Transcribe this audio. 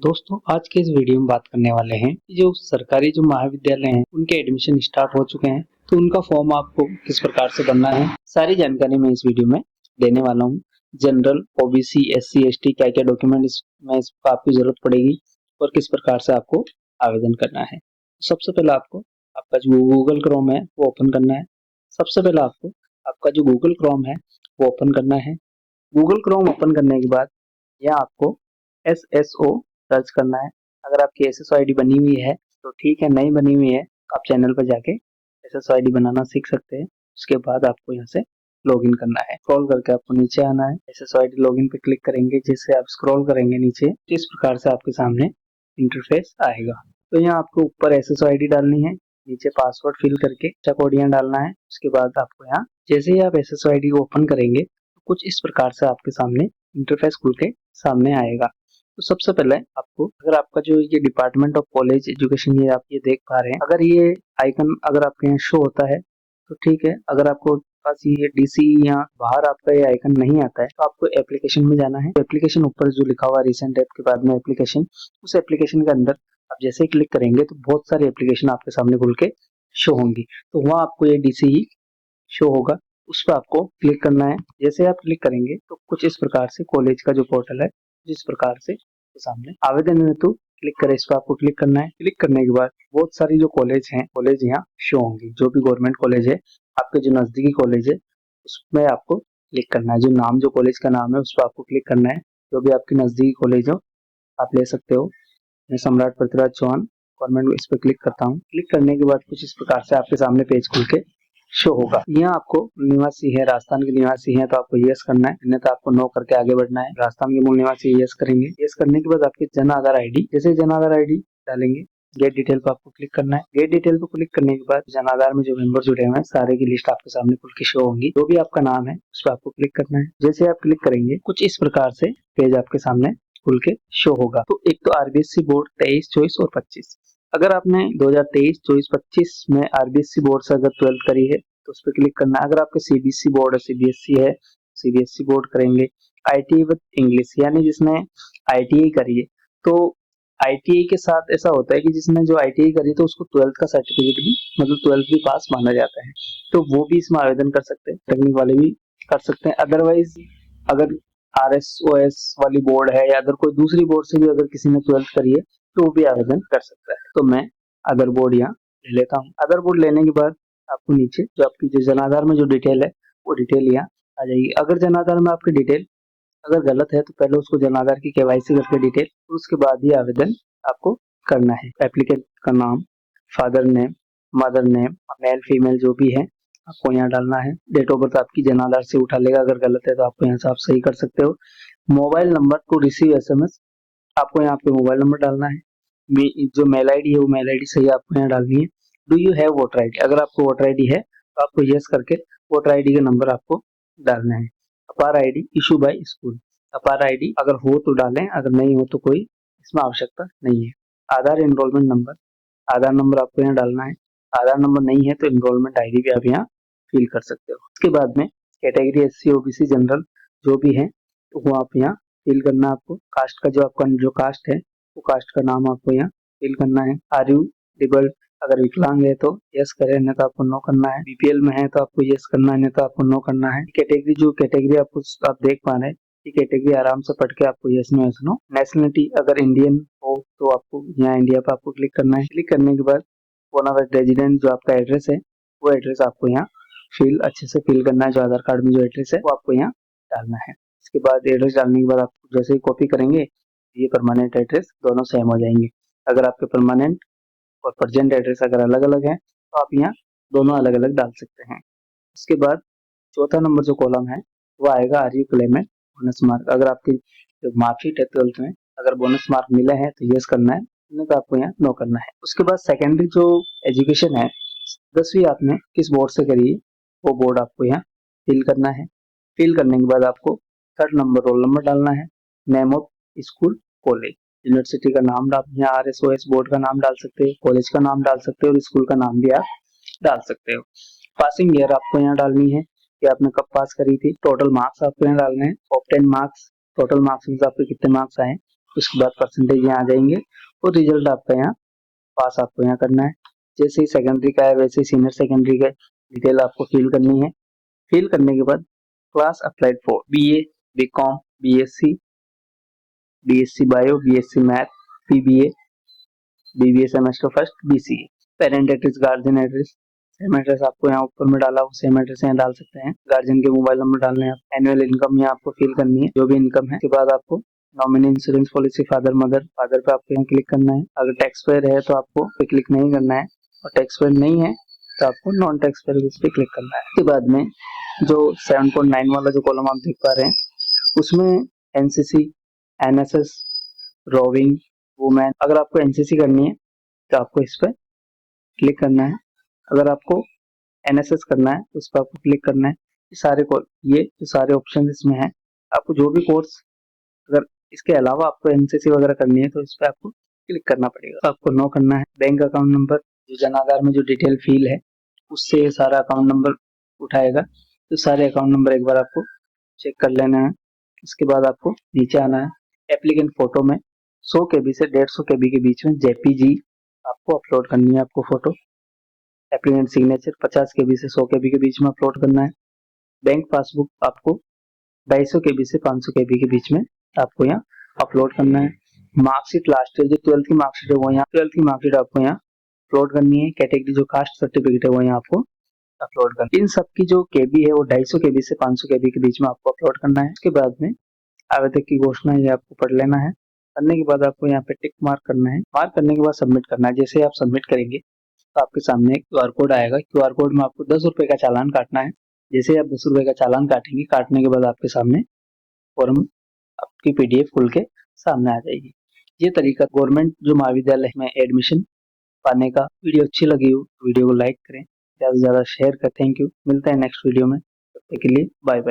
दोस्तों आज के इस वीडियो में बात करने वाले हैं कि जो सरकारी जो महाविद्यालय हैं उनके एडमिशन स्टार्ट हो चुके हैं, तो उनका फॉर्म आपको किस प्रकार से भरना है सारी जानकारी मैं इस वीडियो में देने वाला हूं। जनरल, ओबीसी, एससी, एसटी क्या क्या डॉक्यूमेंट इसमें आपकी जरूरत पड़ेगी और किस प्रकार से आपको आवेदन करना है। सबसे पहले आपको आपका जो गूगल क्रोम है वो ओपन करना है। सबसे पहले आपको आपका जो गूगल क्रोम है वो ओपन करना है। गूगल क्रोम ओपन करने के बाद यहाँ आपको SSO सर्च करना है। अगर आपकी SSO आईडी बनी हुई है तो ठीक है, नहीं बनी हुई है आप चैनल पर जाके SSO आईडी बनाना सीख सकते हैं। उसके बाद आपको यहाँ से लॉगिन करना है। स्क्रॉल करके आपको नीचे आना है। SSO आईडी लॉगिन पे क्लिक करेंगे। जैसे आप स्क्रॉल करेंगे नीचे इस प्रकार से आपके सामने इंटरफेस आएगा। तो यहाँ आपको ऊपर SSO आईडी डालनी है, नीचे पासवर्ड फिल करके कोड यहाँ डालना है। उसके बाद आपको यहाँ जैसे ही आप SSO आईडी को ओपन करेंगे तो कुछ इस प्रकार से आपके सामने इंटरफेस खुल के सामने आएगा। तो सबसे पहले आपको अगर आपका जो ये डिपार्टमेंट ऑफ कॉलेज एजुकेशन ये आप ये देख पा रहे हैं, अगर ये आइकन अगर आपके यहाँ शो होता है तो ठीक है। अगर आपको पास ये DC या बाहर आपका ये आइकन नहीं आता है तो आपको एप्लीकेशन में जाना है। तो एप्लीकेशन ऊपर जो लिखा हुआ रिसेंट ऐप के बाद में एप्लीकेशन, उस एप्लीकेशन के अंदर आप जैसे ही क्लिक करेंगे तो बहुत सारी एप्लीकेशन आपके सामने खुल के शो होंगी। तो वहाँ आपको ये DC ही शो होगा, उस पर आपको क्लिक करना है। जैसे आप क्लिक करेंगे तो कुछ इस प्रकार से कॉलेज का जो पोर्टल है जिस प्रकार से तो सामने आवेदन हेतु क्लिक करें, इस पर आपको क्लिक करना है। क्लिक करने के बाद बहुत सारी जो कॉलेज हैं कॉलेज यहाँ शो होंगी। जो भी गवर्नमेंट कॉलेज है, आपके जो नजदीकी कॉलेज है उसमें आपको क्लिक करना है। जो नाम जो कॉलेज का नाम है उस पर आपको क्लिक करना है। जो भी आपकी नजदीकी कॉलेज हो आप ले सकते हो। मैं सम्राट पृथ्वीराज चौहान गवर्नमेंट इस पर क्लिक करता हूँ। क्लिक करने के बाद कुछ इस प्रकार से आपके सामने पेज खुल के शो होगा। यहाँ आपको निवासी है, राजस्थान के निवासी है तो आपको यस करना है, अन्यथा आपको नो करके आगे बढ़ना है। राजस्थान के मूल निवासी यस करेंगे। यस करने के बाद आपके जन आधार आईडी, जैसे जन आधार आईडी डालेंगे गेट डिटेल पर आपको क्लिक करना है। गेट डिटेल पर क्लिक करने के बाद जन आधार में जो मेंबर जुड़े हुए हैं सारे की लिस्ट आपके सामने खुल के शो होंगी। जो भी आपका नाम है उस पर आपको क्लिक करना है। जैसे आप क्लिक करेंगे कुछ इस प्रकार से पेज आपके सामने खुल के शो होगा। तो एक तो RBSC बोर्ड 23, 24 और 25। अगर आपने 2023, 24, 25 में RBSC बोर्ड से अगर 12th करी है तो उस पर क्लिक करना है। अगर आपके CBSE बोर्ड है, CBSE है, CBSE बोर्ड करेंगे। ITI विद इंग्लिश यानी जिसने ITI करी है, तो ITI के साथ ऐसा होता है कि जिसने जो ITI करी तो उसको 12th का सर्टिफिकेट भी मतलब 12th भी पास माना जाता है, तो वो भी इसमें आवेदन कर सकते हैं। टेक्निक वाले भी कर सकते हैं। अदरवाइज अगर RSOS वाली बोर्ड है या अगर कोई दूसरी बोर्ड से भी अगर किसी ने 12th करी है तो वो भी आवेदन कर सकता है। तो मैं अदर बोर्ड यहाँ ले लेता हूँ। अदर बोर्ड लेने के बाद आपको नीचे जो आपकी जो जनाधार में जो डिटेल है वो डिटेल यहाँ आ जाएगी। अगर जनाधार में आपकी डिटेल अगर गलत है तो पहले उसको जनाधार की KYC करके डिटेल, उसके बाद ही आवेदन आपको करना है। एप्लीकेंट का नाम, father name, mother name, male female जो भी है आपको यहाँ डालना है। डेट ऑफ बर्थ आपकी जनाधार से उठा लेगा, अगर गलत है तो आपको यहाँ से आप सही कर सकते हो। Mobile number two receive SMS आपको यहाँ पे मोबाइल नंबर डालना है। जो मेल आईडी है वो मेल आईडी सही आपको यहाँ डालनी है। Do you have voter ID, अगर आपको वोटर आईडी है तो आपको यस करके वोटर आईडी का नंबर आपको डालना है। अपार आईडी इशू बाय स्कूल, अपार आईडी अगर हो तो डालें, अगर नहीं हो तो कोई इसमें आवश्यकता नहीं है। आधार एनरोलमेंट नंबर, आधार नंबर आपको यहाँ डालना है। आधार नंबर नहीं है तो एनरोलमेंट आईडी भी आप यहाँ फिल कर सकते हो। उसके बाद में कैटेगरी SC, OBC, जनरल जो भी है वो आप यहाँ फिल करना है। आपको कास्ट का जो आपका जो कास्ट है वो कास्ट का नाम आपको यहाँ फिल करना है। आर यू डिबल्ड, अगर विकलांग है तो यस करें, नहीं तो आपको नो करना है। BPL में है तो आपको यस करना है, नहीं तो आपको नो करना है। कैटेगरी जो कैटेगरी आपको आप देख पा रहे हैं ये कैटेगरी आराम से पढ़ के आपको yes no yes no. Nationality अगर इंडियन हो तो आपको यहाँ इंडिया पे आपको क्लिक करना है। क्लिक करने के बाद वन ऑफ रेजिडेंट जो आपका एड्रेस है वो एड्रेस आपको यहाँ फिल अच्छे से फिल करना है। जो आधार कार्ड में जो एड्रेस है वो आपको यहाँ डालना है। इसके बाद एड्रेस डालने के बाद आप जैसे ही कॉपी करेंगे ये परमानेंट एड्रेस दोनों सेम हो जाएंगे। अगर आपके परमानेंट और प्रेजेंट एड्रेस अगर अलग अलग है तो आप यहाँ दोनों अलग अलग डाल सकते हैं। इसके बाद चौथा नंबर जो कॉलम है वो आएगा are you claimant bonus mark. अगर आपकी जो मार्कशीट है 12th में अगर बोनस मार्क मिले हैं तो यस करना है, नहीं तो आपको यहाँ नो करना है। उसके बाद सेकेंडरी जो एजुकेशन है 10वीं आपने किस बोर्ड से करी है वो बोर्ड आपको यहाँ फिल करना है। फिल करने के बाद आपको 3rd नंबर रोल नंबर डालना है। Name of school, college, university का नाम आप यहाँ RSOS बोर्ड का नाम डाल सकते हो, कॉलेज का नाम डाल सकते हो और स्कूल का नाम भी आप डाल सकते हो। पासिंग ईयर आपको यहाँ डालनी है कि आपने कब पास करी थी। टोटल मार्क्स आपको यहाँ डालने हैं। ऑब्टेन मार्क्स, टोटल मार्क्स में आपके कितने मार्क्स आए उसके बाद परसेंटेज यहाँ आ जाएंगे और रिजल्ट आपका यहाँ पास आपको यहाँ करना है। जैसे ही सेकेंडरी का है वैसे ही सीनियर सेकेंडरी का डिटेल आपको फिल करनी है। फिल करने के बाद class applied for BA, BCom, BSc, BSc bio, BSc math, PBA, BBA semester first, BCA। Parent address, guardian address, same address आपको यहाँ ऊपर में डाला, सेम एड्रेस यहाँ डाल सकते हैं। गार्जियन के मोबाइल नंबर डालने हैं। एनुअल इनकम यहाँ आपको फिल करनी है, जो भी इनकम है। उसके बाद आपको nominee insurance policy father mother, father पे आपको यहाँ क्लिक करना है। अगर टैक्स पेयर है तो आपको पे क्लिक नहीं करना है, और टैक्स पेयर नहीं है तो आपको नॉन टैक्स पेयर पे क्लिक करना है। उसके बाद में जो 7.9 वाला जो कॉलम आप देख पा रहे हैं, उसमें NCC, NSS, रोविंग, वुमेन, अगर आपको NCC करनी है तो आपको इस पर क्लिक करना है। अगर आपको NSS करना है तो इस पर आपको क्लिक करना है। ये जो सारे ऑप्शन इसमें हैं, आपको जो भी कोर्स, अगर इसके अलावा आपको NCC वगैरह करनी है तो इस पर आपको क्लिक करना पड़ेगा। तो आपको नो करना है। बैंक अकाउंट नंबर, जो जन आधार में जो डिटेल फील है उससे सारा अकाउंट नंबर उठाएगा, तो सारे अकाउंट नंबर एक बार आपको चेक कर लेना है। उसके बाद आपको नीचे आना है। एप्लीकेंट फोटो में 100 KB से 150 KB के बीच में JPG आपको अपलोड करनी है। आपको फोटो एप्लीकेंट सिग्नेचर 50 KB से 100 KB के बीच में अपलोड करना है। बैंक पासबुक आपको 250 KB से 500 KB के बीच में आपको यहाँ अपलोड करना है। मार्कशीट लास्ट ईयर जो 12th की मार्कशीट है वो यहाँ 12th की मार्कशीट आपको यहाँ अपलोड करनी है। कैटेगरी जो कास्ट सर्टिफिकेट है वो यहाँ आपको अपलोड करना है। इन सब की जो KB है वो 250 KB से 500 KB के बीच में आपको अपलोड करना है। उसके बाद में आवेदक की घोषणा ये आपको पढ़ लेना है। करने के बाद आपको यहाँ पे टिक मार्क करना है। मार्क करने के बाद सबमिट करना है। जैसे आप सबमिट करेंगे तो आपके सामने एक QR कोड आएगा। QR कोड में आपको 10 रुपए का चालान काटना है। जैसे आप 10 रुपए का चालान काटेंगे, काटने के बाद आपके सामने फॉर्म आपकी PDF खुल के सामने आ जाएगी। ये तरीका गवर्नमेंट जो महाविद्यालय में एडमिशन पाने का। वीडियो अच्छी लगी हो वीडियो को लाइक करें, ज़्यादा से ज़्यादा शेयर करें। Thank you. मिलते हैं नेक्स्ट वीडियो में, तब तक के लिए बाय बाय।